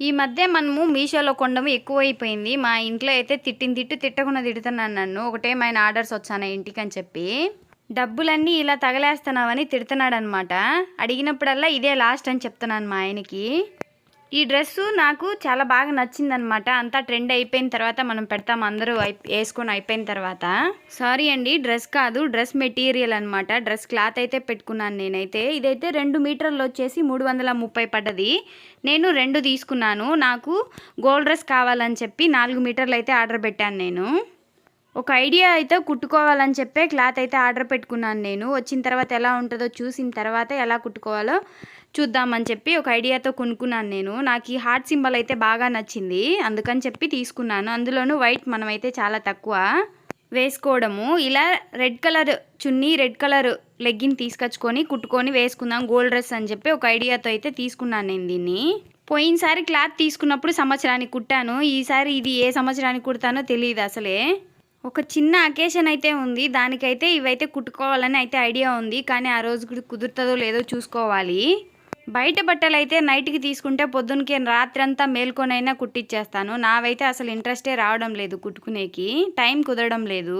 ఈ మధ్య మనము మీషోలో కొనడం ఎక్కువైపోయింది. మా ఇంట్లో అయితే తిట్టకుండా తిడుతున్నాను నన్ను. ఒకటే ఆయన ఆర్డర్స్ వచ్చాను ఇంటికి అని చెప్పి. డబ్బులన్నీ ఇలా తగలేస్తున్నావని తిడుతున్నాడనమాట. అడిగినప్పుడల్లా ఇదే లాస్ట్ అని చెప్తున్నాను మా ఆయనకి. ఈ డ్రెస్సు నాకు చాలా బాగా నచ్చిందనమాట. అంతా ట్రెండ్ అయిపోయిన తర్వాత మనం పెడతాం, అందరూ వేసుకొని అయిపోయిన తర్వాత. సారీ అండి, డ్రెస్ కాదు, డ్రెస్ మెటీరియల్ అనమాట. డ్రెస్ క్లాత్ అయితే పెట్టుకున్నాను నేనైతే. ఇదైతే 2 మీటర్లు వచ్చేసి 330 పడ్డది. నేను 2 తీసుకున్నాను. నాకు గోల్డ్ డ్రెస్ కావాలని చెప్పి 4 మీటర్లు అయితే ఆర్డర్ పెట్టాను నేను. ఒక ఐడియా అయితే కుట్టుకోవాలని చెప్పే క్లాత్ అయితే ఆర్డర్ పెట్టుకున్నాను నేను. వచ్చిన తర్వాత ఎలా ఉంటుందో చూసిన తర్వాత ఎలా కుట్టుకోవాలో చూద్దామని చెప్పి ఒక ఐడియాతో కొనుక్కున్నాను నేను. నాకు ఈ హార్ట్ సింబల్ అయితే బాగా నచ్చింది, అందుకని చెప్పి తీసుకున్నాను. అందులోనూ వైట్ మనమైతే చాలా తక్కువ వేసుకోవడము. ఇలా రెడ్ కలర్ చున్నీ, రెడ్ కలర్ లెగ్గిన్ తీసుకొచ్చుకొని కుట్టుకొని వేసుకుందాం గోల్డ్ డ్రెస్ అని చెప్పి ఒక ఐడియాతో అయితే తీసుకున్నాను నేను దీన్ని. పోయినసారి క్లాత్ తీసుకున్నప్పుడు సంవత్సరానికి కుట్టాను. ఈసారి ఇది ఏ సంవత్సరానికి కుడతానో తెలియదు అసలే. ఒక చిన్న అకేషన్ అయితే ఉంది, దానికైతే ఇవైతే కుట్టుకోవాలని అయితే ఐడియా ఉంది. కానీ ఆ రోజు కుదురుతుందో లేదో చూసుకోవాలి. బయట బట్టలు అయితే నైట్కి తీసుకుంటే పొద్దునకి రాత్రంతా మేల్కొనైనా కుట్టిచ్చేస్తాను. నావైతే అసలు ఇంట్రెస్టే రావడం లేదు కుట్టుకునేకి, టైం కుదరడం లేదు.